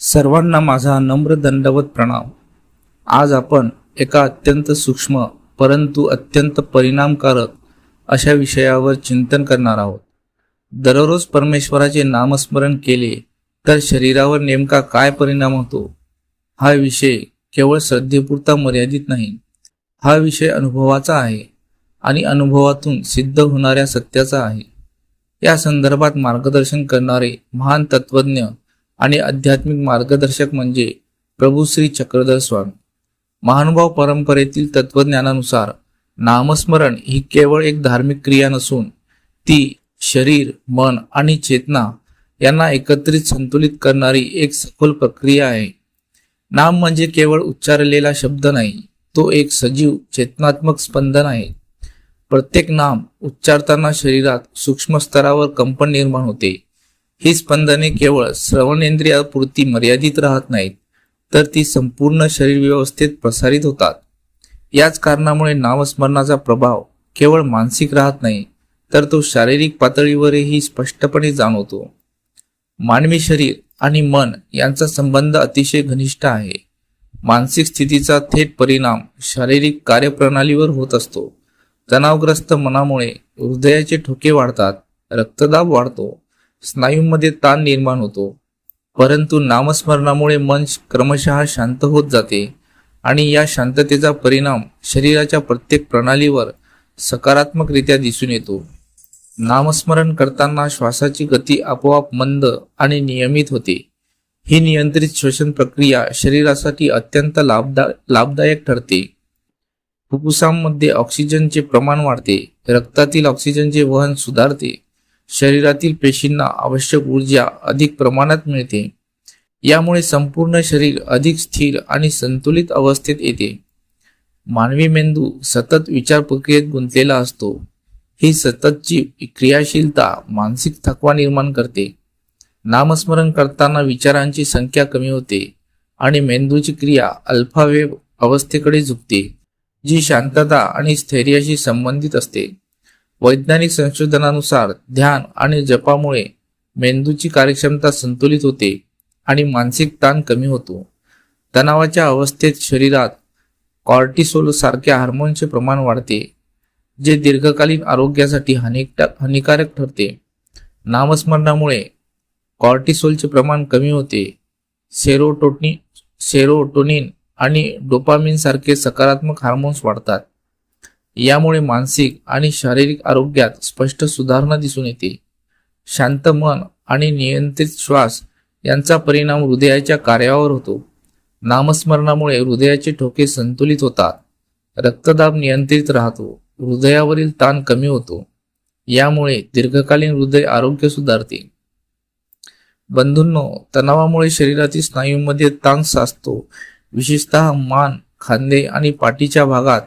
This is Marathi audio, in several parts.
सर्वांना माझा नम्र दंडवत प्रणाम। आज आपण एका अत्यंत सूक्ष्म परंतु अत्यंत परिणामकारक अशा विषयावर चिंतन करणार आहोत। दररोज परमेश्वराचे नामस्मरण केले तर शरीरावर नेमका काय परिणाम होतो? हा विषय केवळ श्रद्धेपुरता मर्यादित नाही, हा विषय अनुभवाचा आहे आणि अनुभवातून सिद्ध होणाऱ्या सत्याचा आहे। या संदर्भात मार्गदर्शन करणारे महान तत्वज्ञ आणि आध्यात्मिक मार्गदर्शक म्हणजे प्रभू श्री चक्रधर स्वामी महानुभाव परंपरेतील तत्वज्ञानानुसार नामस्मरण ही केवळ एक धार्मिक क्रिया नसून ती शरीर, मन आणि चेतना यांना एकत्रित संतुलित करणारी एक सखोल प्रक्रिया आहे। नाम म्हणजे केवळ उच्चारलेला शब्द नाही, तो एक सजीव चेतनात्मक स्पंदन आहे। प्रत्येक नाम उच्चारताना शरीरात सूक्ष्म स्तरावर कंपन निर्माण होते। ही स्पंदने केवळ श्रवणेंद्रियापुरती मर्यादित राहत नाहीत, तर ती संपूर्ण शरीर व्यवस्थेत प्रसारित होतात। याच कारणामुळे नामस्मरणाचा प्रभाव केवळ मानसिक राहत नाही, तर तो शारीरिक पातळीवरही स्पष्टपणे जाणवतो। मानवी शरीर आणि मन यांचा संबंध अतिशय घनिष्ठ आहे। मानसिक स्थितीचा थेट परिणाम शारीरिक कार्यप्रणालीवर होत असतो। तणावग्रस्त मनामुळे हृदयाचे ठोके वाढतात, रक्तदाब वाढतो, स्नायूंमध्ये ताण निर्माण होतो। परंतु नामस्मरणामुळे मन क्रमशः शांत होत जाते आणि या शांततेचा परिणाम शरीराच्या प्रत्येक प्रणालीवर सकारात्मकरित्या दिसून येतो। नामस्मरण करताना श्वासाची गती आपोआप मंद आणि नियमित होते। ही नियंत्रित श्वसन प्रक्रिया शरीरासाठी अत्यंत लाभदायक ठरते। फुफ्फुसांमध्ये ऑक्सिजनचे प्रमाण वाढते, रक्तातील ऑक्सिजनचे वहन सुधारते, शरीरातील पेशींना आवश्यक ऊर्जा अधिक प्रमाणात मिळते। यामुळे संपूर्ण शरीर अधिक स्थिर आणि संतुलित अवस्थेत येते। मानवी मेंदू सतत विचार प्रक्रियेत गुंतलेला असतो। ही सततची क्रियाशीलता मानसिक थकवा निर्माण करते। नामस्मरण करताना विचारांची संख्या कमी होते आणि मेंदूची क्रिया अल्फा वेव्ह अवस्थेकडे झुकते, जी शांतता आणि स्थैर्याशी संबंधित असते। वैज्ञानिक संशोधनानुसार ध्यान आणि जपामुळे मेंदूची कार्यक्षमता संतुलित होते आणि मानसिक ताण कमी होतो। तणावाच्या अवस्थेत शरीरात कॉर्टिसोल सारख्या हार्मोनचे प्रमाण वाढते, जे दीर्घकालीन आरोग्यासाठी हानिकारक ठरते। नामस्मरणामुळे कॉर्टिसोलचे प्रमाण कमी होते, सेरोटोनिन आणि डोपामिन सारखे सकारात्मक हार्मोन्स वाढतात। यामुळे मानसिक आणि शारीरिक आरोग्यात स्पष्ट सुधारणा दिसून येते। शांत मन आणि नियंत्रित श्वास यांचा परिणाम हृदयाच्या कार्यावर होतो। नामस्मरणामुळे हृदयाचे ठोके संतुलित होतात, रक्तदाब नियंत्रित राहतो, हृदयावरील ताण कमी होतो। यामुळे दीर्घकालीन हृदय आरोग्य सुधारते। बंधूंनो, तणावामुळे शरीरातील स्नायूंमध्ये ताण साचतो, विशेषतः मान, खांदे आणि पाठीच्या भागात।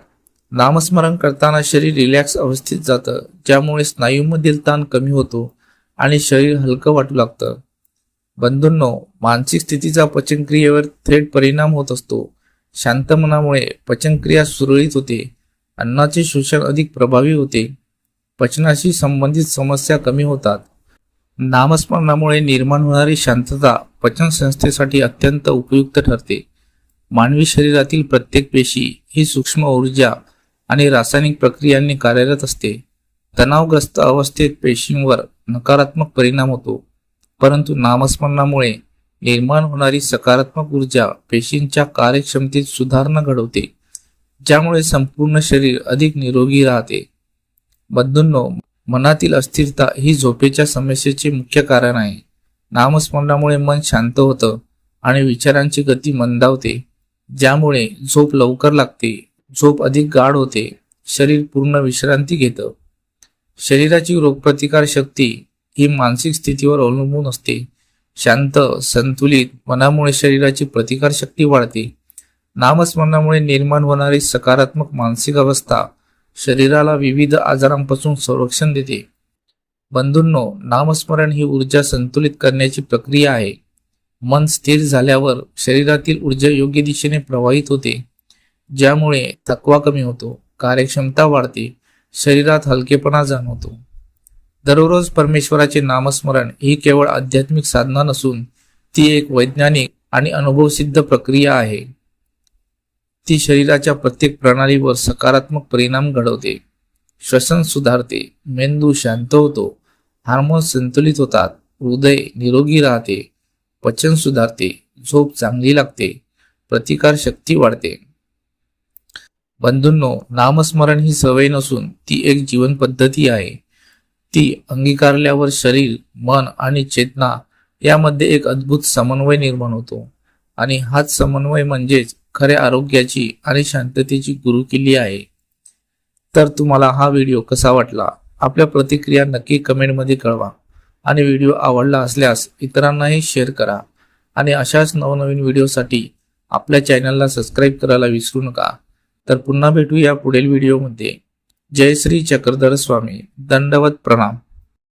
नामस्मरण करताना शरीर रिलॅक्स अवस्थेत जातं, ज्यामुळे स्नायूंमधील ताण कमी होतो आणि शरीर हलकं वाटू लागतं। बंधूंनो, मानसिक स्थितीचा पचनक्रियेवर थेट परिणाम होत असतो। शांत मनामुळे पचनक्रिया सुरळीत होते, अन्नाचे शोषण अधिक प्रभावी होते, पचनाशी संबंधित समस्या कमी होतात। नामस्मरणामुळे निर्माण होणारी शांतता पचन संस्थेसाठी अत्यंत उपयुक्त ठरते। मानवी शरीरातील प्रत्येक पेशी ही सूक्ष्म ऊर्जा आणि रासायनिक प्रक्रियांनी कार्यरत असते। तणावग्रस्त अवस्थेत पेशींवर नकारात्मक परिणाम होतो, परंतु नामस्मरणामुळे निर्माण होणारी सकारात्मक ऊर्जा पेशींच्या कार्यक्षमतेत सुधारणा घडवते, ज्यामुळे संपूर्ण शरीर अधिक निरोगी राहते। बंधूंनो, मनातील अस्थिरता ही झोपेच्या समस्येचे मुख्य कारण आहे। नामस्मरणामुळे मन शांत होतं आणि विचारांची गती मंदावते, ज्यामुळे झोप लवकर लागते, झोप अधिक गाढ होते, शरीर पूर्ण विश्रांती घेतं। शरीराची रोगप्रतिकार शक्ती ही मानसिक स्थितीवर अवलंबून असते। शांत, संतुलित मनामुळे शरीराची प्रतिकार शक्ती वाढते। नामस्मरणामुळे निर्माण होणारी सकारात्मक मानसिक अवस्था शरीराला विविध आजारांपासून संरक्षण देते। बंधूंनो, नामस्मरण ही ऊर्जा संतुलित करण्याची प्रक्रिया आहे। मन स्थिर झाल्यावर शरीरातील ऊर्जा योग्य दिशेने प्रवाहित होते, ज्यामुळे थकवा कमी होतो, कार्यक्षमता वाढते, शरीरात हलकेपणा जाणवतो। दररोज परमेश्वराचे नामस्मरण ही केवळ आध्यात्मिक साधना नसून ती एक वैज्ञानिक आणि अनुभवसिद्ध प्रक्रिया आहे. ती शरीराच्या प्रत्येक प्रणालीवर सकारात्मक परिणाम घडवते. श्वसन सुधारते, मेंदू शांत होतो, हार्मोन्स संतुलित होतात, हृदय निरोगी राहते, पचन सुधारते, झोप चांगली लागते, प्रतिकार शक्ती वाढते. बंधूंनो, नामस्मरण ही सवय नसून ती एक जीवन पद्धती आहे. ती अंगीकारल्यावर शरीर, मन आणि चेतना यामध्ये एक अद्भुत समन्वय निर्माण होतो आणि हाच समन्वय म्हणजेच खऱ्या आरोग्याची आणि शांततेची गुरुकिल्ली आहे. तर तुम्हाला हा व्हिडिओ कसा वाटला? आपल्या प्रतिक्रिया नक्की कमेंटमध्ये कळवा आणि व्हिडिओ आवडला असल्यास इतरांनाही शेअर करा आणि अशाच नवनवीन व्हिडिओसाठी आपल्या चॅनलला सबस्क्राईब करायला विसरू नका. तर पुन्हा भेटूया पुढील व्हिडिओमध्ये. जय श्री चक्रधर स्वामी. दंडवत प्रणाम.